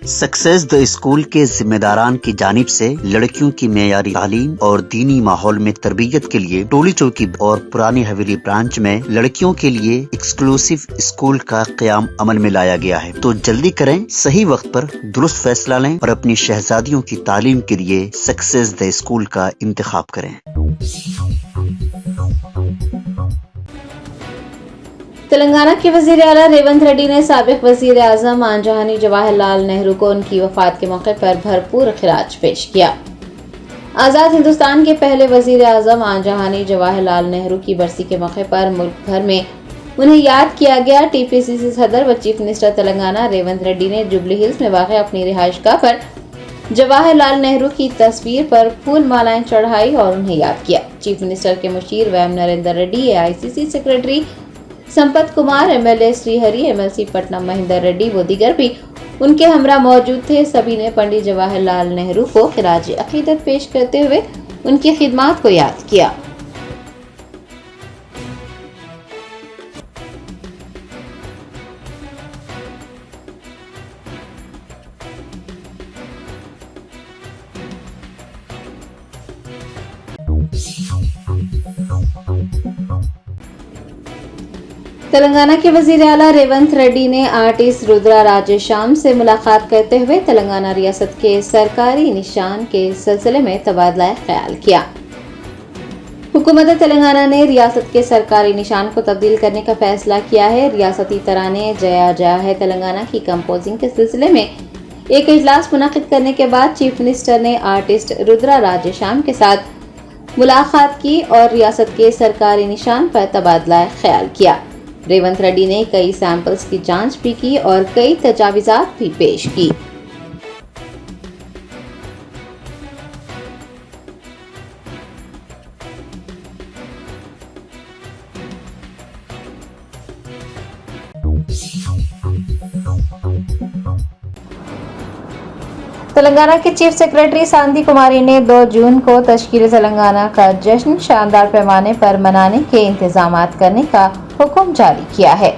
Success the school के जिम्मेदारान की जानिब से लड़कियों की मेयारी तालीम और दीनी माहौल में तरबियत के लिए टोली चौकी और पुरानी हवेली ब्रांच में लड़कियों के लिए एक्सक्लूसिव स्कूल का क़याम अमल में लाया गया है। तो जल्दी करें, सही वक्त पर दुरुस्त फैसला लें और अपनी शहजादियों की तालीम के लिए सक्सेस द स्कूल का इंतखाब करें। तेलंगाना के वजीर आला रेवंत रेड्डी ने साबिक वजीर आजम आंजहानी जवाहरलाल नेहरू को उनकी वफात के मौके पर भरपूर खिराज पेश किया। आज़ाद हिंदुस्तान के पहले वजीर आजम आंजहानी जवाहरलाल नेहरू की बरसी के मौके पर मुल्क भर में उन्हें याद किया गया। टीपीसीसी सदर व चीफ मिनिस्टर तेलंगाना रेवंत रेड्डी ने जुबली हिल्स में वाक़ अपनी रिहाइशगाह पर जवाहरलाल नेहरू की तस्वीर पर फूल मालाएं चढ़ाई और उन्हें याद किया। चीफ मिनिस्टर के मुशीर Vem Narender Reddy, AICC secretary Sampath Kumar, MLA Srihari, MLC Patnam Mahender Reddy व दीगर भी उनके हमरा मौजूद थे। सभी ने पंडित जवाहरलाल नेहरू को खिराज अकीदत पेश करते हुए उनकी खिदमत को याद किया। तेलंगाना के वजीर आला रेवंत रेड्डी ने आर्टिस्ट रुद्रा राजेश्याम से मुलाकात करते हुए तेलंगाना रियासत के सरकारी निशान के सिलसिले में तबादला ख्याल किया। हुकूमत तेलंगाना ने रियासत के सरकारी निशान को तब्दील करने का फैसला किया है। रियासती तराने जया जया है तेलंगाना की कंपोजिंग के सिलसिले में एक इजलास मुनक़िद करने के बाद चीफ मिनिस्टर ने आर्टिस्ट रुद्रा राजेश्याम के साथ मुलाकात की और रियासत के सरकारी निशान पर तबादला ख्याल किया। रेवंत रेड्डी ने कई सैंपल्स की जांच भी की और कई तजावीज़ात भी पेश की। तेलंगाना के चीफ सेक्रेटरी शांति कुमारी ने 2 जून को तश्कील तेलंगाना का जश्न शानदार पैमाने पर मनाने के इंतजामात करने का हुक्म जारी किया है।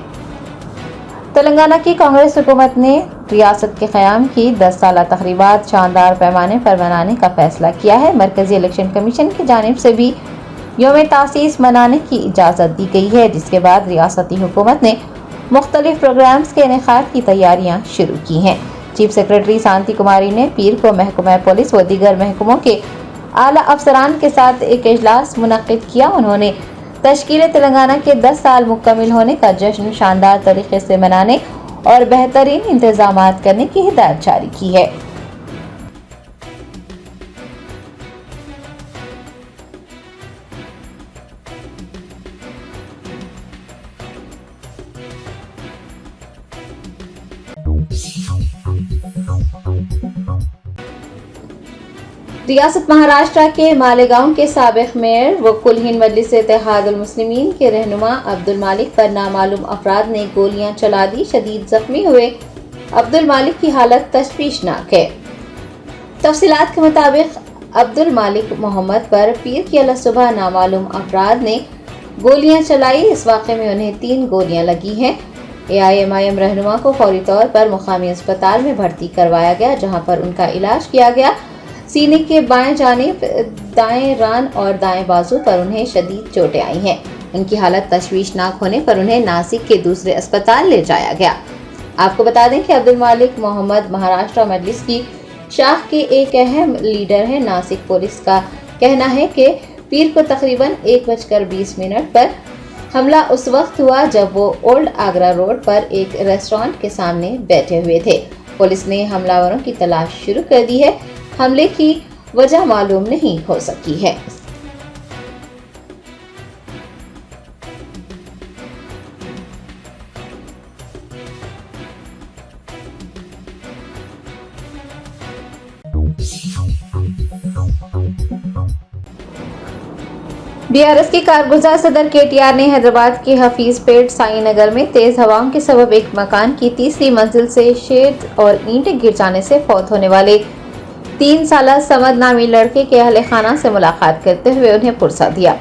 तेलंगाना की कांग्रेस हुकूमत ने रियासत के क़याम की 10 साला तक़रीबात शानदार पैमाने पर मनाने का फैसला किया है। मरकज़ी इलेक्शन कमीशन की जानिब से भी यौम तासीस मनाने की इजाज़त दी गई है, जिसके बाद रियासती हुकूमत ने मुख्तलिफ प्रोग्राम्स के इनेकाद की तैयारियां शुरू की हैं। चीफ सेक्रेटरी शांति कुमारी ने पीर को महकमा पुलिस व दीगर महकमों के आला अफसरान के साथ एक इजलास मुनक़िद किया। उन्होंने तश्कील तेलंगाना के 10 साल मुकम्मिल होने का जश्न शानदार तरीके से मनाने और बेहतरीन इंतजामात करने की हिदायत जारी की है। रियासत महाराष्ट्र के मालेगांव के साबिक मेयर व कुल-हिंद मजलिस इत्तेहादुल मुस्लिमीन के रहनुमा अब्दुल मालिक पर नामालूम अफराद ने गोलियां चला दी। शदीद जख्मी हुए अब्दुल मालिक की हालत तशवीशनाक है। तफसीलात के मुताबिक अब्दुल मालिक मोहम्मद पर पीर की अलग सुबह नामालूम अफराद ने गोलियां चलाई। इस वाक़े में उन्हें 3 गोलियां लगी हैं। AIMIM रहनुमा को फौरी तौर पर मुकामी अस्पताल में भर्ती करवाया गया, जहां पर उनका इलाज किया गया। सीने के बाएं जानिब, दाएं रान और दाएं बाजू पर उन्हें शदीद चोटें आई हैं। उनकी हालत तशवीशनाक होने पर उन्हें नासिक के दूसरे अस्पताल ले जाया गया। आपको बता दें कि अब्दुल मालिक मोहम्मद महाराष्ट्र मजलिस की शाख के एक अहम लीडर हैं। नासिक पुलिस का कहना है कि पीर को तकरीबन 1:20 पर हमला उस वक्त हुआ जब वो ओल्ड आगरा रोड पर एक रेस्टोरेंट के सामने बैठे हुए थे। पुलिस ने हमलावरों की तलाश शुरू कर दी है। हमले की वजह मालूम नहीं हो सकी है। BRS के कारगुजार सदर KTR ने हैदराबाद के हफीज पेट साई नगर में तेज हवाओं के सबब एक मकान की 3री मंजिल से शेड और ईंटें गिर जाने से फौत होने वाले 3 साला समद नामी लड़के के अहले खाना से मुलाकात करते हुए उन्हें पुरसा दिया।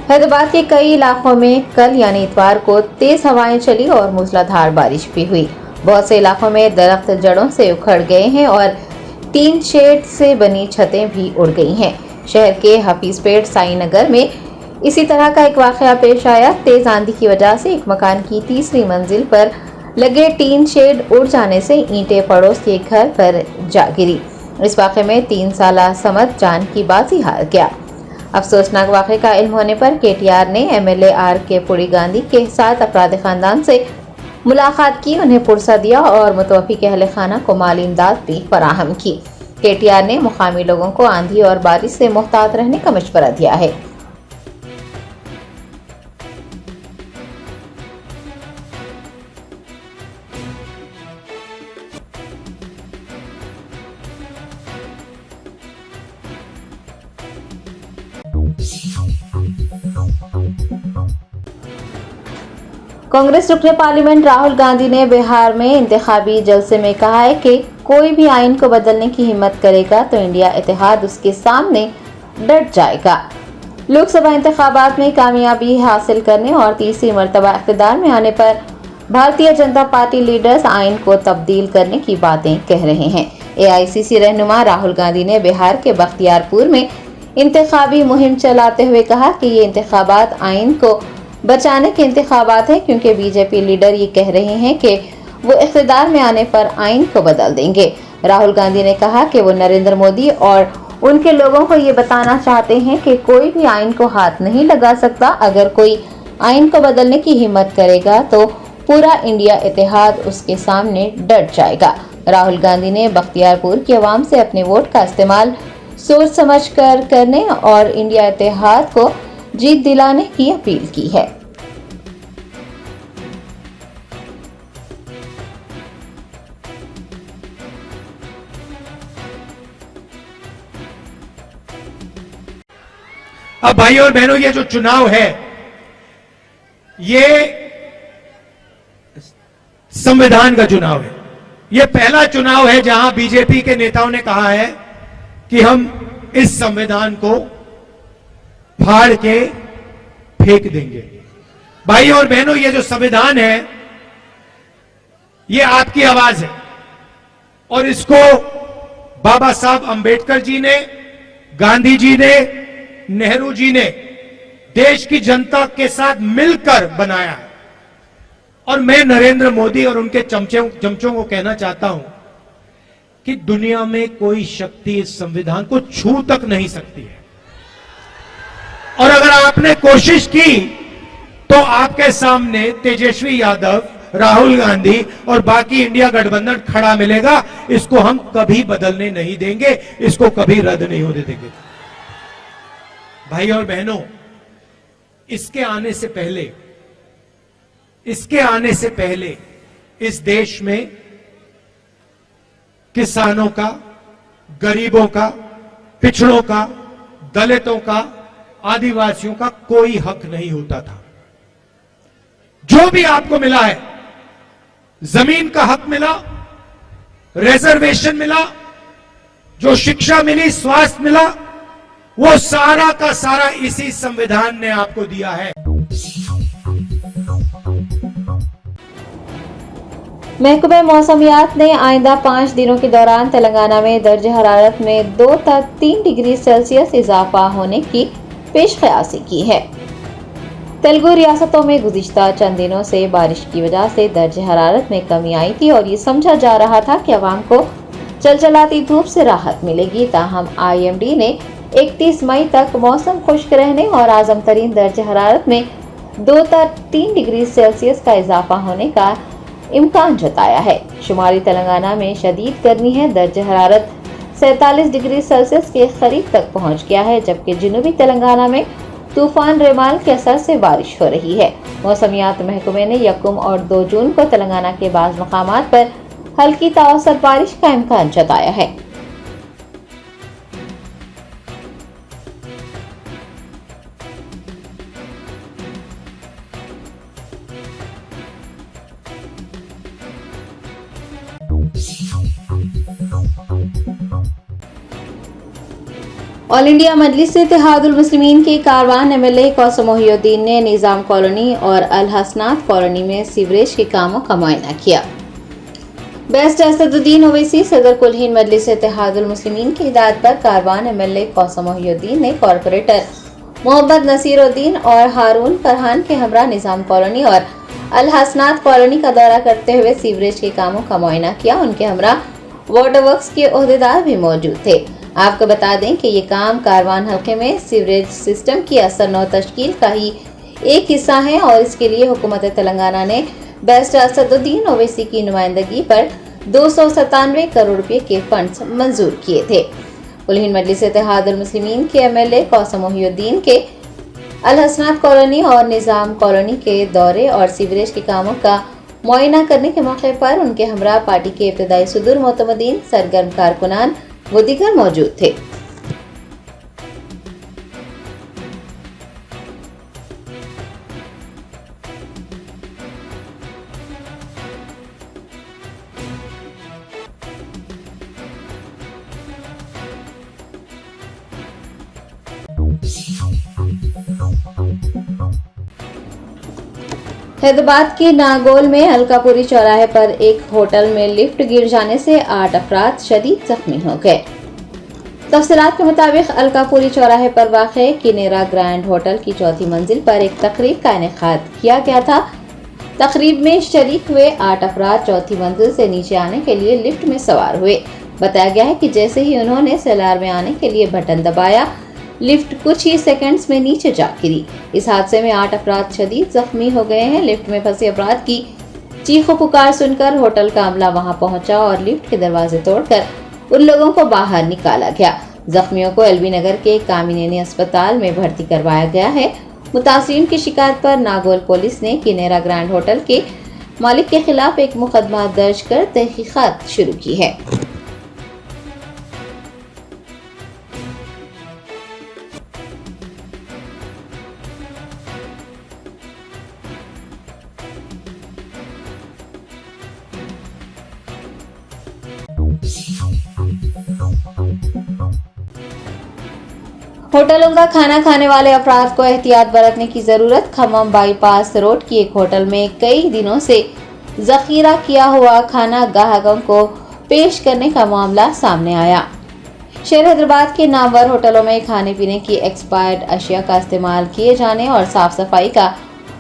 हैदराबाद के कई इलाकों में कल यानी इतवार को तेज हवाएं चली और मूसलाधार बारिश भी हुई। बहुत से इलाकों में दरख्त जड़ों से उखड़ गए हैं और टीन शेड से बनी छतें भी उड़ गई हैं। शहर के हफीजपेट साई नगर में इसी तरह का एक वाकया पेश आया। तेज आंधी की वजह से एक मकान की तीसरी मंजिल पर लगे टीन शेड उड़ जाने से ईंटें पड़ोस के घर पर जा गिरी। इस वाक़े में 3 साला समद जान की बाजी हार गया। अफसोसनाक वाक़े का इल्म होने पर केटीआर ने एमएलए आर.के. पुरी गांधी के साथ अफराद खानदान से मुलाकात की, उन्हें पुरसा दिया और मुतवफ़ी के अहले खाना को माली इमदाद भी फराहम की। केटीआर ने मुकामी लोगों को आंधी और बारिश से मुहतात रहने का मशवरा दिया है। कांग्रेस रुकने पार्लियामेंट राहुल गांधी ने बिहार में इंतखाबी जलसे में कहा है कि कोई भी आइन को बदलने की हिम्मत करेगा तो इंडिया इत्तेहाद उसके सामने डट जाएगा। लोकसभा इंतखाबात में कामयाबी हासिल करने और तीसरी मर्तबा इख्तिदार में आने पर भारतीय जनता पार्टी लीडर्स आइन को तब्दील करने की बातें कह रहे हैं। एआईसीसी रहनुमा राहुल गांधी ने बिहार के बख्तियारपुर में इंतखाबी मुहिम चलाते हुए कहा कि ये इंतखाबात आइन को बचाने के इंतखाबात हैं, क्योंकि बीजेपी लीडर ये कह रहे हैं कि वो इख्तिदार में आने पर आइन को बदल देंगे। राहुल गांधी ने कहा कि वो नरेंद्र मोदी और उनके लोगों को ये बताना चाहते हैं कि कोई भी आइन को हाथ नहीं लगा सकता। अगर कोई आइन को बदलने की हिम्मत करेगा तो पूरा इंडिया इत्तेहाद उसके सामने डट जाएगा। राहुल गांधी ने बख्तियारपुर की आवाम से अपने वोट का इस्तेमाल सोच समझ कर करने और इंडिया इत्तेहाद को जीत दिलाने की अपील की है। अब भाइयों और बहनों, ये जो चुनाव है ये संविधान का चुनाव है। ये पहला चुनाव है जहां बीजेपी के नेताओं ने कहा है कि हम इस संविधान को फाड़ के फेंक देंगे। भाइयों और बहनों, ये जो संविधान है ये आपकी आवाज है और इसको बाबा साहब अंबेडकर जी ने, गांधी जी ने, नेहरू जी ने देश की जनता के साथ मिलकर बनाया है। और मैं नरेंद्र मोदी और उनके चमचों को कहना चाहता हूं कि दुनिया में कोई शक्ति इस संविधान को छू तक नहीं सकती है। और अगर आपने कोशिश की तो आपके सामने तेजस्वी यादव, राहुल गांधी और बाकी इंडिया गठबंधन खड़ा मिलेगा। इसको हम कभी बदलने नहीं देंगे, इसको कभी रद्द नहीं होने देंगे। भाई और बहनों, इसके आने से पहले इस देश में किसानों का, गरीबों का, पिछड़ों का, दलितों का, आदिवासियों का कोई हक नहीं होता था। जो भी आपको मिला है, जमीन का हक मिला, रिजर्वेशन मिला, जो शिक्षा मिली, स्वास्थ्य मिला, वो सारा का सारा इसी संविधान ने आपको दिया है। महकमे मौसमियात ने आइंदा 5 दिनों के दौरान तेलंगाना में दर्ज हरारत में 2 तक 3 डिग्री सेल्सियस इजाफा होने की पेशकयासी की है। तेलुगु रियासतों में गुज़िश्ता चंद दिनों से बारिश की वजह से दर्ज हरारत में कमी आई थी और ये समझा जा रहा था कि अवाम को चलचलाती धूप से राहत मिलेगी। ताहम IMD ने 31 मई तक मौसम खुश्क रहने और आज़म तरीन दर्ज हरारत में 2 तक 3 डिग्री सेल्सियस का इजाफा होने का इम्कान जताया है। शुमारी तेलंगाना में शदीद गर्मी है, दर्ज हरारत 47 डिग्री सेल्सियस के करीब तक पहुंच गया है, जबकि जनूबी तेलंगाना में तूफान रेमाल के असर से बारिश हो रही है। मौसमियात महकमे ने 1 और 2 जून को तेलंगाना के बाज़ मकामात पर हल्की तावसत बारिश का इम्कान जताया है। ऑल इंडिया मजलिस-ए-इत्तेहादुल मुस्लिमीन के कारवान MLA कौसम मोहिउद्दीन ने निज़ाम कॉलोनी और अल हसनात कॉलोनी में सीवरेज के कामों का मुआयना किया। बेस्ट असदुद्दीन ओवैसी सदर कुल-हिंद मजलिस इत्तेहादुल मुस्लिमीन की हिदायत पर कारवान एमएलए कौसम मोहिउद्दीन ने कॉरपोरेटर मोहम्मद नसीरुद्दीन और हारून फरहान के हमरा निजाम कॉलोनी और अल हसनात कॉलोनी का दौरा करते हुए सीवरेज के कामों का मुआयना किया। उनके हमरा वाटर वर्क्स के ओहदेदार भी मौजूद थे। आपको बता दें कि ये काम कारवान हल्के में सीवरेज सिस्टम की असर नौ तश्कील का ही एक हिस्सा है और इसके लिए हुकूमत तेलंगाना ने बेस्ट असदुद्दीन ओवैसी की नुमाइंदगी पर 297 करोड़ रुपए के फंड्स मंजूर किए थे। कुल-हिंद मजलिस इत्तेहादुल मुस्लिमीन के एमएलए कौसम मोहिउद्दीन के अल हसनात कॉलोनी और निजाम कॉलोनी के दौरे और सीवरेज के कामों का मुआयना करने के मौके पर उनके हमरा पार्टी के इब्तदाई सुदूर मोतमदीन, सरगर्म कारकुनान व दीगर मौजूद थे। हैदराबाद के नागौल में अलकापुरी चौराहे पर एक होटल में लिफ्ट गिर जाने से 8 अफराद शदीद जख्मी हो गए। तफसीलात के मुताबिक अलकापुरी चौराहे पर वाक़े किनेरा ग्रैंड होटल की चौथी मंजिल पर एक तकरीब का इनेकाद किया गया था। तकरीब में शरीक हुए 8 अफराद चौथी मंजिल से नीचे आने के लिए लिफ्ट में सवार हुए। बताया गया है कि जैसे ही उन्होंने सेलार में आने के लिए बटन दबाया, लिफ्ट कुछ ही सेकंड्स में नीचे जा गिरी। इस हादसे में 8 अफराद शदीद जख्मी हो गए हैं। लिफ्ट में फंसे अफराद की चीखो पुकार सुनकर होटल का अमला वहां पहुंचा और लिफ्ट के दरवाजे तोड़कर उन लोगों को बाहर निकाला गया। जख्मियों को एलबी नगर के कामिनेनी अस्पताल में भर्ती करवाया गया है। मुतासिरीन की शिकायत पर नागौल पुलिस ने किनेरा ग्रैंड होटल के मालिक के खिलाफ एक मुकदमा दर्ज कर तहकीकात शुरू की है। होटलों का खाना खाने वाले अफराद को एहतियात बरतने की जरूरत। खम्मम बाईपास रोड की एक होटल में कई दिनों से जखीरा किया हुआ खाना ग्राहकों को पेश करने का मामला सामने आया। शहर हैदराबाद के नामवर होटलों में खाने पीने की एक्सपायर्ड अशिया का इस्तेमाल किए जाने और साफ सफाई का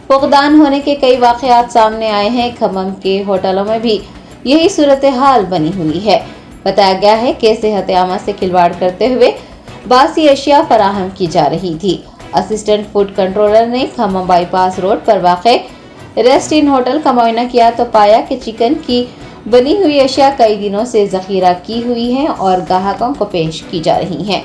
फुकदान होने के कई वाकयात सामने आए हैं। खम्मम के होटलों में भी यही सूरत हाल बनी हुई है। बताया गया है कि सेहत आमा से खिलवाड़ करते हुए बासी अशिया फराहम की जा रही थी। असिस्टेंट फूड कंट्रोलर ने खम्मम बाईपास रोड पर वाक़े रेस्ट इन होटल का मुआयना किया तो पाया कि चिकन की बनी हुई अशिया कई दिनों से जखीरा की हुई है और ग्राहकों को पेश की जा रही हैं।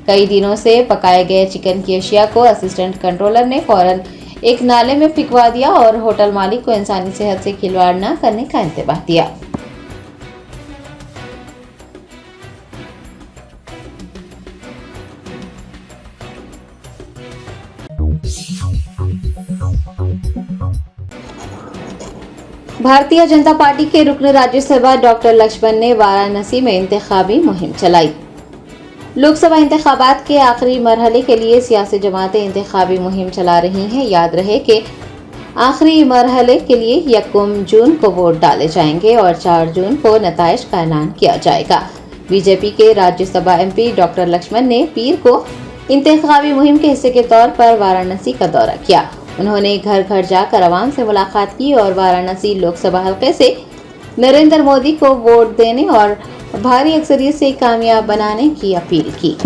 कई दिनों से पकाए गए चिकन की अशिया को असिस्टेंट कंट्रोलर ने फौरन एक नाले में फेंकवा दिया और होटल मालिक को इंसानी सेहत से खिलवाड़ न करने का इंतबाह दिया। भारतीय जनता पार्टी के रुकन राज्यसभा डॉक्टर लक्ष्मण ने वाराणसी में इंतखाबी मुहिम चलाई। लोकसभा इंतखाबात के आखिरी मरहले के लिए सियासी जमातें इंतखाबी मुहिम चला रही हैं। याद रहे कि आखिरी मरहले के लिए 1 जून को वोट डाले जाएंगे और 4 जून को नताइज का ऐलान किया जाएगा। बीजेपी के राज्यसभा एमपी डॉक्टर लक्ष्मण ने पीर को इंतखाबी मुहिम के हिस्से के तौर पर वाराणसी का दौरा किया। उन्होंने घर घर जाकर आवाम से मुलाकात की और वाराणसी लोकसभा हल्के से नरेंद्र मोदी को वोट देने और भारी अक्सरियत से कामयाब बनाने की अपील की।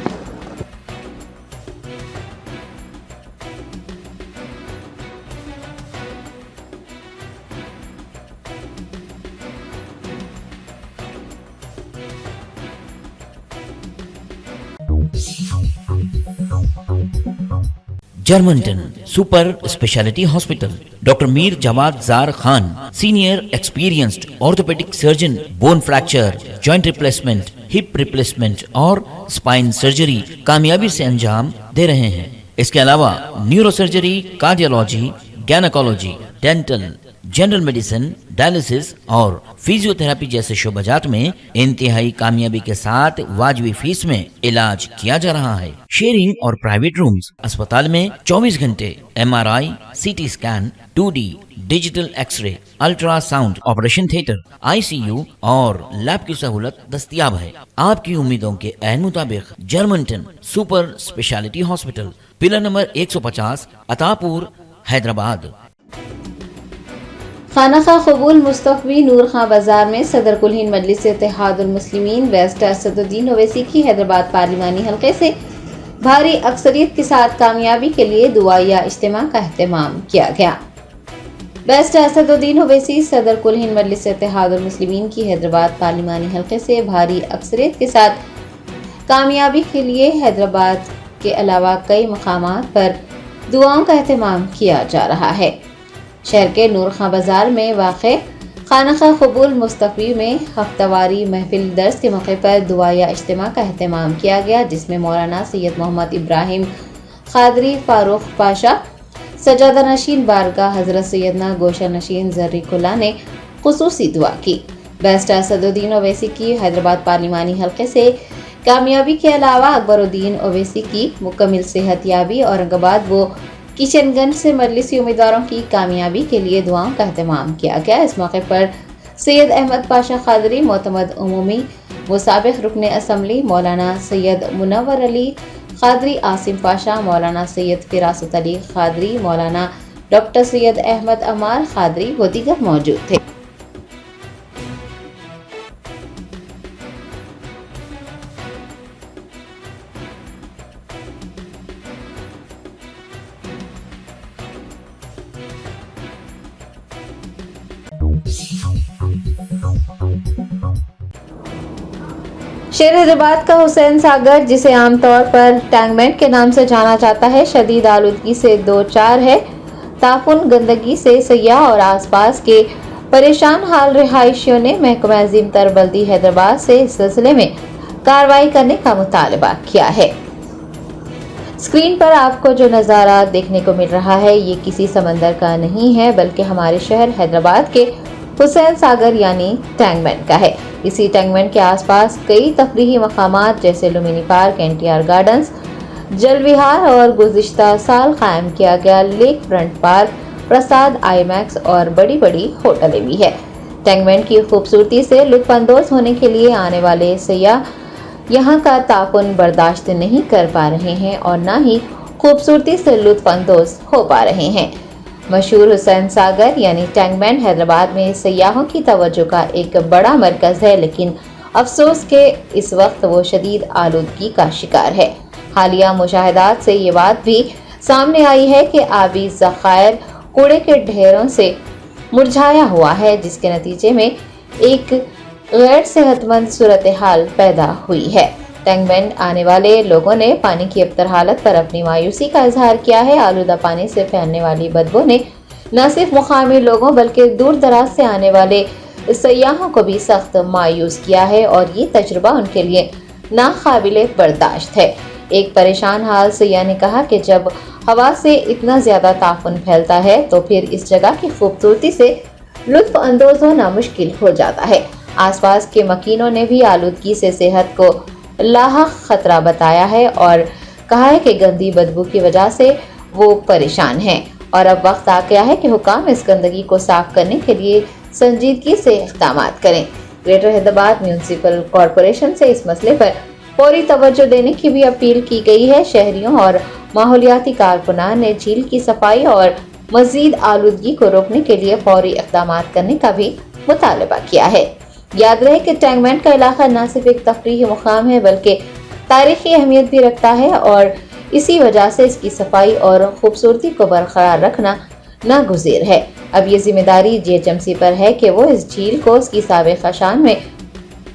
Germanten super speciality hospital, doctor Mir Jawad Zar Khan, senior experienced orthopaedic surgeon, bone fracture, joint replacement, hip replacement और स्पाइन सर्जरी कामयाबी से अंजाम दे रहे हैं। इसके अलावा neuro surgery, cardiology, gynaecology, dental, general medicine, dialysis और फिजियोथेरेपी जैसे शोबाजात में इंतहाई कामयाबी के साथ वाजबी फीस में इलाज किया जा रहा है। शेयरिंग और प्राइवेट रूम्स। अस्पताल में 24 घंटे MRI, CT scan, 2D digital xray, ultrasound, operation theatre, ICU और लैब की सहूलत दस्तयाब है। आपकी उम्मीदों के ऐन मुताबिक Germanten super speciality hospital, pillar number 150, Attapur, Hyderabad. खाना कबूल मुस्तफ़ी नूर खां बाजार में सदर कुल हिंद मजलिस इत्तेहादुल मुस्लिमीन बैरिस्टर असदुद्दीन ओवैसी की हैदराबाद पार्लिमानी हल्के से भारी अक्सरियत के साथ कामयाबी के लिए दुआया इज्तिमा का अहतमाम किया गया। बैरिस्टर असदुद्दीन ओवैसी सदर कुल हिंद मजलिस इत्तेहादुल मुस्लिमीन की हैदराबाद पार्लिमानी हल्के से भारी अक्सरियत के साथ कामयाबी के लिए हैदराबाद के अलावा कई मकामात पर दुआओं का अहतमाम किया जा रहा है। शहर के नूर खां बाजार में वाक़े खाना कबूल मुस्तफ़ी में हफ्तावारी महफिल दर्स के मौके पर दुआया इज्तिमा का अहतमाम किया गया, जिसमें मौलाना सैयद मोहम्मद इब्राहिम क़ादरी फ़ारूक पाशा, सजादा नशीन बारगाह हज़रत सैयदना गोशा नशीन ज़र्रीकुल्ला ने ख़ुसूसी दुआ की। बैरिस्टर असदुद्दीन ओवैसी की हैदराबाद पार्लिमानी हल्के से कामयाबी के अलावा अकबरुद्दीन ओवैसी की मुकम्मल सेहतयाबी, औरंगाबाद व किशनगंज से मजलिसी उम्मीदवारों की कामयाबी के लिए दुआओं का अहतमाम किया गया। इस मौके पर सैयद अहमद पाशा क़ादरी, मोतमद उमूमी व साबिक़ रुकन असम्बली मौलाना सैयद मुनव्वर अली क़ादरी, आसिम पाशा, मौलाना सैयद फ़िरासत अली क़ादरी, मौलाना डॉक्टर सैयद अहमद अमार क़ादरी व दीगर मौजूद थे। शेर हैदराबाद का हुसैन सागर, जिसे आमतौर पर टैंकबैंड के नाम से जाना जाता है, शदीद आलूदगी से दो चार है। ताफुन गंदगी से सयाह और आसपास के परेशान हाल रिहायशियों ने महकमा अज़ीम तर बल्दी हैदराबाद से इस सिलसिले में कार्रवाई करने का मुतालबा किया है। स्क्रीन पर आपको जो नज़ारा देखने को मिल रहा है, ये किसी समंदर का नहीं है, बल्कि हमारे शहर हैदराबाद के हुसैन सागर यानी टैंकबैंड का है। इसी टैंकबैंड के आसपास कई तफरीही मकामात जैसे लुम्बिनी पार्क, NTR गार्डन्स, जल विहार और गुज़िश्ता साल कायम किया गया लेक फ्रंट पार्क, प्रसाद, IMAX और बड़ी बड़ी होटलें भी है। टैंकबैंड की खूबसूरती से लुत्फ़अंदोज़ होने के लिए आने वाले सयाह यहाँ का तापुन बर्दाश्त नहीं कर पा रहे हैं और न ही खूबसूरती से लुत्फ़अंदोज़ हो पा रहे हैं। मशहूर हुसैन सागर यानी टैंकबैंड हैदराबाद में सयाहों की तवज्जो का एक बड़ा मरकज़ है, लेकिन अफसोस के इस वक्त वो शदीद आलूदगी का शिकार है। हालिया मुशाहिदात से ये बात भी सामने आई है कि आबी ज़खायर कूड़े के ढेरों से मुरझाया हुआ है, जिसके नतीजे में एक गैर सेहतमंद सूरत हाल पैदा हुई है। टैंकबैंड आने वाले लोगों ने पानी की अबतर हालत पर अपनी मायूसी का इजहार किया है। आलूदा पानी से फैलने वाली बदबू ने न सिर्फ मुकामी लोगों बल्कि दूर दराज से आने वाले सयाहों को भी सख्त मायूस किया है और ये तजुर्बा उनके लिए नाकाबिले बर्दाश्त है। एक परेशान हाल सयाह ने कहा कि जब हवा से इतना ज्यादा ताफुन फैलता है तो फिर इस जगह की खूबसूरती से लुत्फ अंदोज होना मुश्किल हो जाता है। आसपास के मकीनों ने भी आलूदगी से सेहत को लाहक खतरा बताया है और कहा है कि गंदी बदबू की वजह से वो परेशान हैं और अब वक्त आ गया है कि हुकाम इस गंदगी को साफ करने के लिए संजीदगी से इक़दाम करें। ग्रेटर हैदराबाद म्यूनिसिपल कॉरपोरेशन से इस मसले पर फौरी तवज्जो देने की भी अपील की गई है। शहरियों और माहौलियाती कारकुनान ने झील की सफाई और मजीद आलूदगी को रोकने के लिए फौरी इक़दाम करने का भी मुतालबा किया है। याद रहे कि टैंकबैंड का इलाका न सिर्फ एक तफरीही मुकाम है बल्कि तारीखी अहमियत भी रखता है और इसी वजह से इसकी सफाई और खूबसूरती को बरकरार रखना नागुज़ीर है। अब ये जिम्मेदारी GHMC पर है कि वो इस झील को उसकी साबिक़ा शान में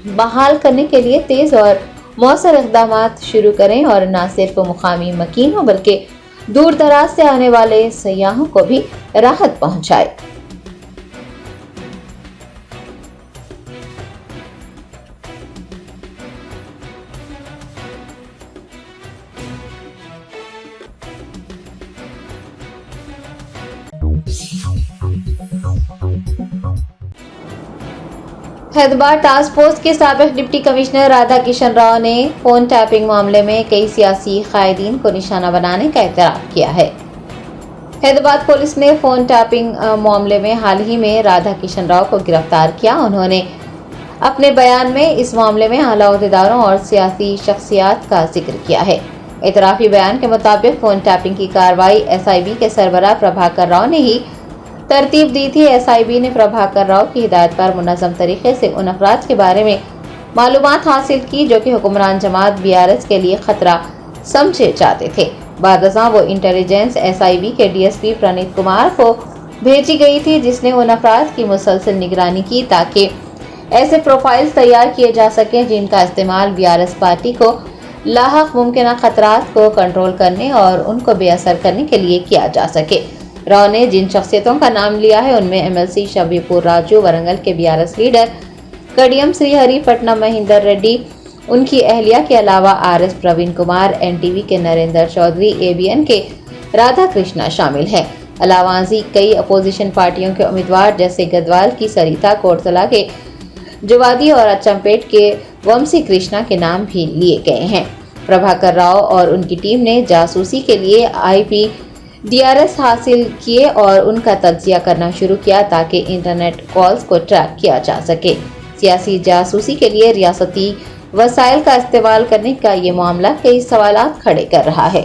बहाल करने के लिए तेज़ और मौसर इक़दाम शुरू करें और न सिर्फ मुकामी मकीनों बल्कि दूर दराज से आने वाले सयाहों को भी राहत पहुँचाए। हैदराबाद टास्क फोर्स के साबिक डिप्टी कमिश्नर राधा किशन राव ने फोन टैपिंग मामले में कई सियासी कायदीन को निशाना बनाने का एतराफ़ किया है। हैदराबाद पुलिस ने फोन टैपिंग मामले में हाल ही में राधा किशन राव को गिरफ्तार किया। उन्होंने अपने बयान में इस मामले में आला ओहदेदारों और सियासी शख्सियात का जिक्र किया है। एतराफ़ी बयान के मुताबिक फोन टैपिंग की कार्रवाई SIB के सरबराह प्रभाकर राव ने ही तरतीब दी थी। SIB ने प्रभाकर राव की हिदायत पर मुनज़्ज़म तरीके से उन अफराद के बारे में मालूमात हासिल की जो कि हुक्मरान जमात BRS के लिए खतरा समझे जाते थे। बादशाह वो इंटेलिजेंस SIB के DSP प्रणीत कुमार को भेजी गई थी, जिसने उन अफराद की मुसलसल निगरानी की ताकि ऐसे प्रोफाइल्स तैयार किए जा सकें जिनका इस्तेमाल BRS पार्टी को लाहक मुमकिन खतरात को कंट्रोल करने और उनको बेअसर करने के लिए किया जा सके। राव ने जिन शख्सियतों का नाम लिया है उनमें MLC शबीपुर राजू, वरंगल के BRS लीडर कडियम श्रीहरि, पटना महेंद्र रेड्डी, उनकी अहलिया के अलावा RS प्रवीण कुमार, NTV के नरेंद्र चौधरी, ABN के राधा कृष्णा शामिल है। अलावाजी कई अपोजिशन पार्टियों के उम्मीदवार जैसे गदवाल की सरिता, कोटतला के जुवादी और अचमपेट के वंशी कृष्णा के नाम भी लिए गए हैं। प्रभाकर राव और उनकी टीम ने जासूसी के लिए IP DRS हासिल किए और उनका तज्जिया करना शुरू किया ताकि इंटरनेट कॉल्स को ट्रैक किया जा सके। सियासी जासूसी के लिए रियासती वसाइल का इस्तेमाल करने का ये मामला कई सवालात खड़े कर रहा है।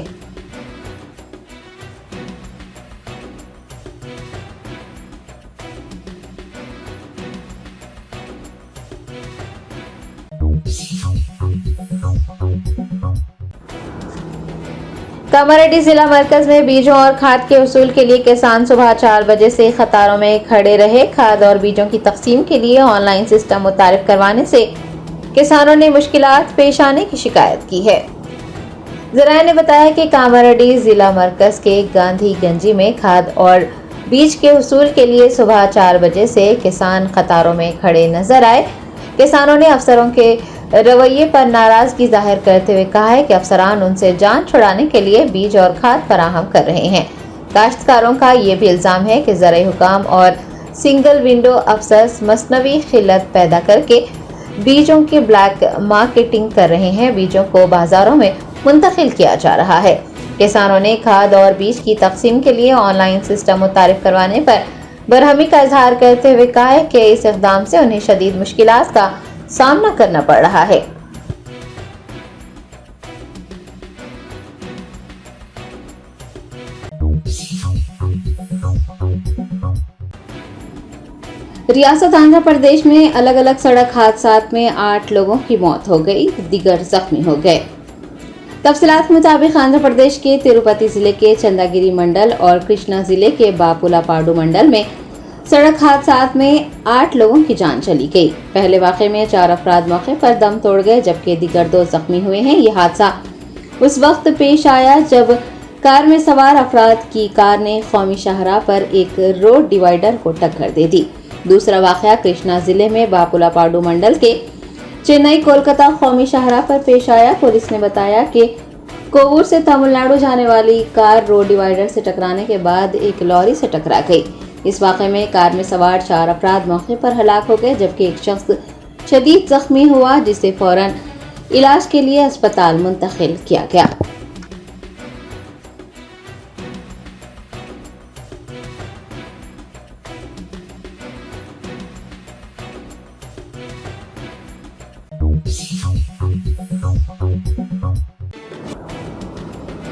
कामारेड्डी जिला मरकज में बीजों और खाद के उसूल के लिए किसान सुबह 4 बजे से कतारों में खड़े रहे। खाद और बीजों की तकसीम के लिए ऑनलाइन सिस्टम मुतारिफ करवाने से किसानों ने मुश्किलात पेश आने की शिकायत की है। ज़राए ने बताया कि कामारेड्डी जिला मरकज के गांधी गंजी में खाद और बीज के उसूल के लिए सुबह 4 बजे से किसान कतारों में खड़े नजर आए। किसानों ने अफसरों के रवैये पर नाराजगी जाहिर करते हुए कहा है कि अफसरान उनसे जान छुड़ाने के लिए बीज और खाद फराहम कर रहे हैं। काश्तकारों का ये भी इल्जाम है कि ज़राई हुकाम और सिंगल विंडो अफसर्स मसनवी खिल्लत पैदा करके बीजों की ब्लैक मार्केटिंग कर रहे हैं। बीजों को बाजारों में मुंतकिल किया जा रहा है। किसानों ने खाद और बीज की तकसीम के लिए ऑनलाइन सिस्टम मुतारिफ करवाने पर बरहमी का इजहार करते हुए कहा है कि इस इक़दाम से उन्हें शदीद मुश्किलात का सामना करना पड़ रहा है। रियासत आंध्र प्रदेश में अलग अलग सड़क हादसात में 8 लोगों की मौत हो गई, दीगर जख्मी हो गए। तफसीलात के मुताबिक आंध्र प्रदेश के तिरुपति जिले के चंदागिरी मंडल और कृष्णा जिले के बापुलापाडू मंडल में सड़क हादसात में 8 लोगों की जान चली गई। पहले वाक़े में 4 अफराद मौके पर दम तोड़ गए जबकि दीगर 2 जख्मी हुए हैं। यह हादसा उस वक्त पेश आया जब कार में सवार अफराद की कार ने कौमी शाहराह पर एक रोड डिवाइडर को टक्कर दे दी। दूसरा वाक़या कृष्णा जिले में बापुलापाडू मंडल के चेन्नई कोलकाता कौमी शाहराह पर पेश आया। पुलिस ने बताया कि कोवूर से तमिलनाडु जाने वाली कार रोड डिवाइडर से टकराने के बाद एक लॉरी से टकरा गई। इस वाक़े में कार में सवार 4 अफराद मौके पर हलाक हो गए जबकि एक शख्स शदीद जख्मी हुआ जिसे फौरन इलाज के लिए अस्पताल मुंतकिल किया गया।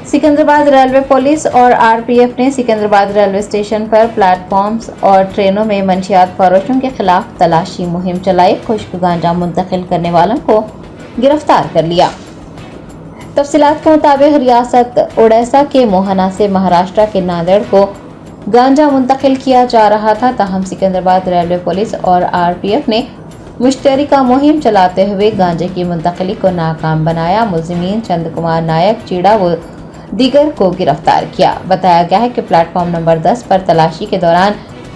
सिकंदराबाद रेलवे पुलिस और RPF ने सिकंदराबाद रेलवे स्टेशन पर प्लेटफॉर्म्स और ट्रेनों में मंशियात फरोशों के खिलाफ तलाशी मुहिम चलाई। खुश्क गांजा मुंतकिल करने वालों को गिरफ्तार कर लिया। तफसीलात के मुताबिक रियासत ओडिशा के मोहना से महाराष्ट्र के नांदेड़ को गांजा मुंतकिल किया जा रहा था। ताहम सिकंदराबाद रेलवे पुलिस और RPF ने मुश्तरका मुहिम चलाते हुए गांजे की मुंतकिली को नाकाम बनाया। मुलजिमीन चंद कुमार नायक, चीड़ा व दीगर को गिरफ्तार किया। बताया गया है कि प्लेटफॉर्म नंबर 10 पर तलाशी के दौरान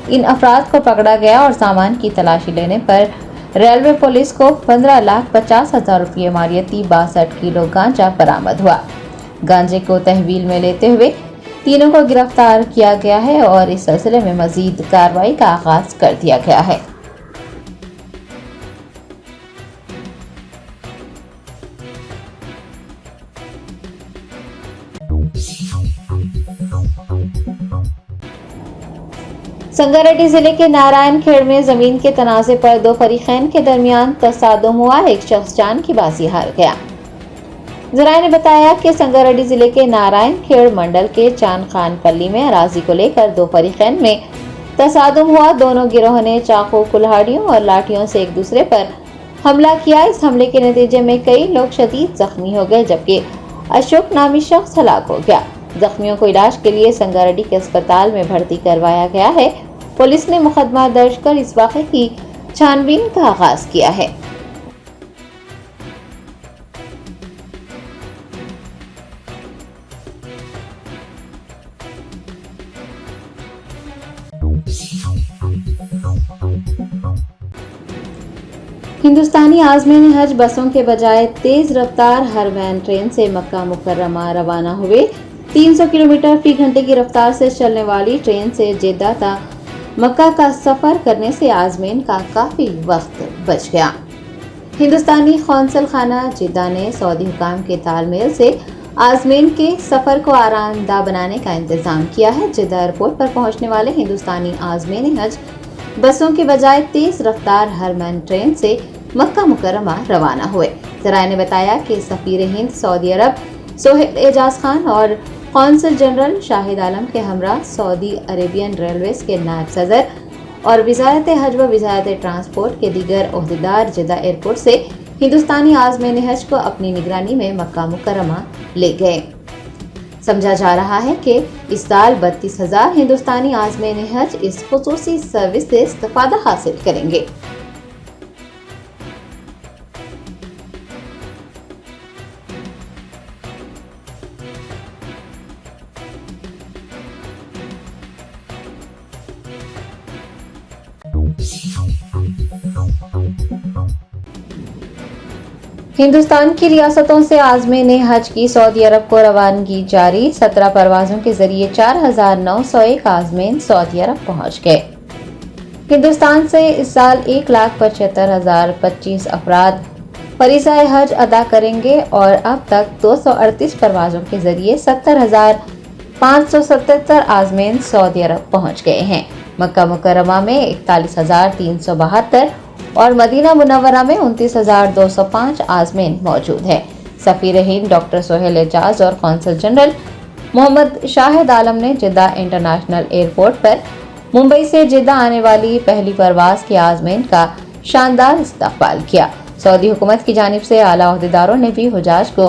इन अफराद को पकड़ा गया और सामान की तलाशी लेने पर रेलवे पुलिस को 15,50,000 रुपये मालियती 62 किलो गांजा बरामद हुआ। गांजे को तहवील में लेते हुए तीनों को गिरफ्तार किया गया है और इस सिलसिले में मजीद कार्रवाई का आगाज कर दिया गया है। संगारेड्डी जिले के नारायण खेड़ में जमीन के तनाजे पर दो फरीकैन के दरमियान तसादुम हुआ। एक शख्स जान की बाजी हार गया। जराये ने बताया कि संगारेड्डी जिले के नारायण खेड़ मंडल के चांद खान पल्ली में अराजी को लेकर दो फरीकैन में तसादुम हुआ। दोनों गिरोह ने चाकू, कुल्हाड़ियों और लाठियों से एक दूसरे पर हमला किया। इस हमले के नतीजे में कई लोग शदीद जख्मी हो गए, जबकि अशोक नामी शख्स हलाक हो गया। जख्मियों को इलाज के लिए संगारेड्डी के अस्पताल में भर्ती करवाया गया है। पुलिस ने मुकदमा दर्ज कर इस वाक़े की छानबीन का आगाज किया है। हिंदुस्तानी आज़मीन हज बसों के बजाय तेज रफ्तार हरवैन ट्रेन से मक्का मुकर्रमा रवाना हुए। 300 किलोमीटर फी घंटे की रफ्तार से चलने वाली ट्रेन से जेद्दा तक मक्का का सफर करने से आज़मीन का काफी वक्त बच गया। हिंदुस्तानी कौंसल खाना जेद्दा ने सऊदी हुकाम के तालमेल से आज़मीन के सफर को आरामदा बनाने का इंतजाम किया है। जेद्दा एयरपोर्ट पर पहुंचने वाले हिंदुस्तानी आज़मीन हज बसों के बजाय तेज रफ्तार हरवैन ट्रेन से मक्का मुकर्रमा रवाना हुए। जराये ने बताया कि सफीर हिंद सऊदी अरब सोहेल एजाज खान और कौंसल जनरल शाहिद आलम के हमरा सऊदी अरेबियन रेलवेज के नायब सदर और वजारत हज व वजारत ट्रांसपोर्ट के दीगर ओहदेदार जेद्दा एयरपोर्ट से हिंदुस्तानी आज़मीन हज को अपनी निगरानी में मक्का मुकर्रमा ले गए। समझा जा रहा है कि इस साल 32,000 हिंदुस्तानी आज़मीन हज इस खुसूसी सर्विस से इस्तिफादा हासिल करेंगे। हिंदुस्तान की रियासतों से आज़मीन हज की सऊदी अरब को रवानगी जारी। 17 परवाजों के जरिए 4,901 आज़मीन सऊदी अरब पहुंच गए। हिंदुस्तान से इस साल 1,75,025 अफराद फरीज़ा हज अदा करेंगे और अब तक 238 परवाजों के जरिए 70,577 आज़मीन सऊदी अरब पहुंच गए हैं। मक्का मुकर्रमा में 41,372 और मदीना मुनव्वरा में 29,205 आज़मीन मौजूद है। सफीर हिंद डॉक्टर सोहेल एजाज और कौंसल जनरल मोहम्मद शाहिद आलम ने जेद्दा इंटरनेशनल एयरपोर्ट पर मुंबई से जेद्दा आने वाली पहली परवाज के आज़मीन का शानदार इस्तकबाल किया। सऊदी हुकूमत की जानिब से आला ओहदेदारों ने भी हुजाज को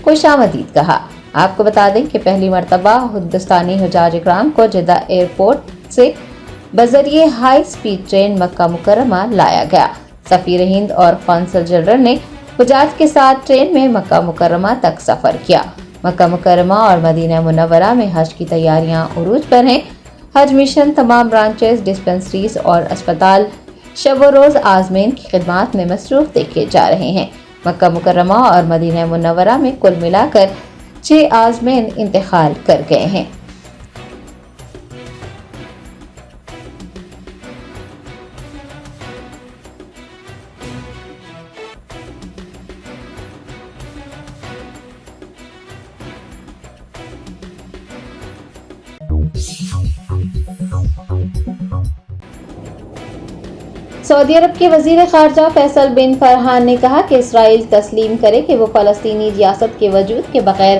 खुशामदीद कहा। आपको बता दें कि पहली मरतबा हिंदुस्तानी हुजाज इकराम को जेद्दा एयरपोर्ट से बजरिए हाई स्पीड ट्रेन मक्का मुकर्रमा लाया गया। सफीर हिंद और कौंसल जनरल ने हुजाज के साथ ट्रेन में मक्का मुकर्रमा तक सफर किया। मक्का मुकर्रमा और मदीना मुनव्वरा में हज की तैयारियां उरूज पर हैं। हज मिशन तमाम ब्रांचेस, डिस्पेंसरीज और अस्पताल शब व रोज आज़मीन की खिदमत में मसरूफ देखे जा रहे हैं। मक्का मुकर्रमा और मदीना मुनव्वरा में कुल मिलाकर 6 आज़मीन इंतकाल कर गए हैं। सऊदी अरब के वजीर खारजा फैसल बिन फरहान ने कहा कि इसराइल तस्लीम करे कि वो फलस्तीनी रियासत के वजूद के बगैर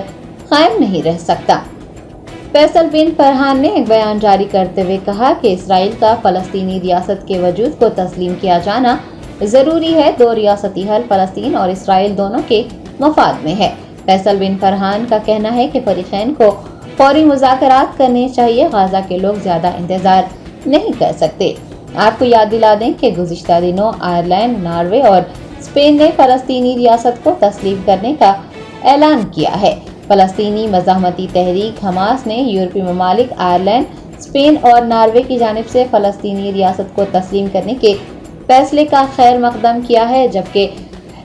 कायम नहीं रह सकता। फैसल बिन फरहान ने एक बयान जारी करते हुए कहा कि इसराइल का फलस्तीनी रियासत के वजूद को तस्लीम किया जाना जरूरी है। 2 रियासती हल फलस्तीन और इसराइल दोनों के मफाद में है। फैसल बिन फरहान का कहना है कि फरीकैन को फौरी मुज़ाकरात करने चाहिए। गाजा के लोग ज्यादा इंतजार नहीं कर सकते। आपको याद दिला दें कि गुज़िश्ता दिनों आयरलैंड, नॉर्वे और स्पेन ने फलस्तीनी रियासत को तस्लीम करने का ऐलान किया है। फलस्तीनी मज़ाहमती तहरीक हमास ने यूरोपीय ममालिक आयरलैंड, स्पेन और नॉर्वे की जानिब से फलस्तीनी रियासत को तस्लीम करने के फैसले का खैर मकदम किया है, जबकि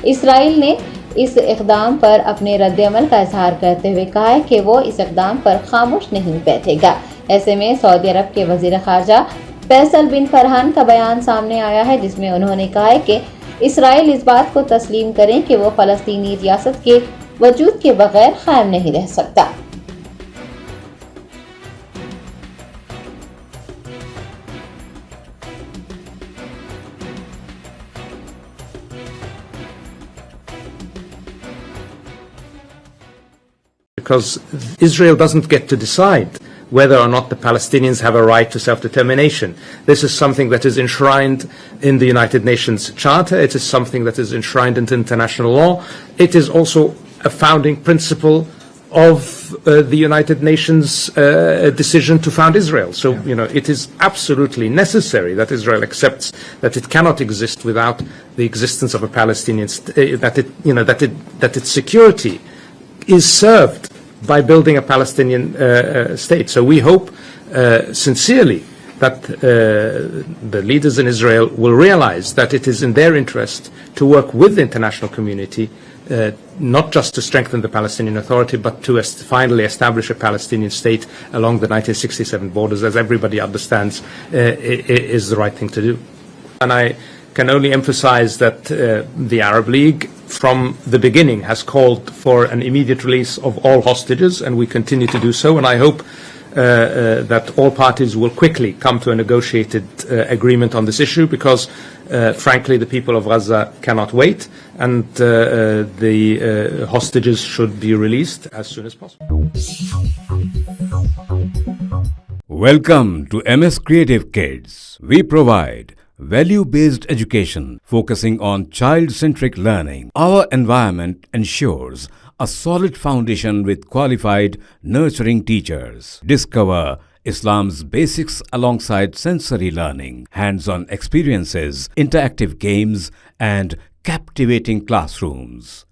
इसराइल ने इस इक़दाम पर अपने रद्द-ए-अमल का इजहार करते हुए कहा है कि वो इस इक़दाम पर खामोश नहीं बैठेगा। ऐसे में सऊदी अरब के वज़ीर ख़ारजा फैसल बिन फरहान का बयान सामने आया है, जिसमें उन्होंने कहा है कि इसराइल इस बात को तस्लीम करें कि वो फलस्तीनी रियासत के वजूद के बगैर कायम नहीं रह सकता। because Israel doesn't get to decide whether or not the Palestinians have a right to self-determination. This is something that is enshrined in the United Nations Charter. It is something that is enshrined into international law. It is also a founding principle of the United Nations decision to found Israel. So, it is absolutely necessary that Israel accepts that it cannot exist without the existence of a Palestinian state, that its security is served by building a Palestinian state. So we hope sincerely that the leaders in Israel will realize that it is in their interest to work with the international community, not just to strengthen the Palestinian Authority, but to finally establish a Palestinian state along the 1967 borders, as everybody understands is the right thing to do. And I can only emphasize that the Arab League from the beginning has called for an immediate release of all hostages, and we continue to do so, and I hope that all parties will quickly come to a negotiated agreement on this issue, because frankly the people of Gaza cannot wait, and the hostages should be released as soon as possible. Welcome to MS Creative Kids. We provide value-based education focusing on child-centric learning. Our environment ensures a solid foundation with qualified, nurturing teachers. Discover Islam's basics alongside sensory learning, hands-on experiences, interactive games, and captivating classrooms.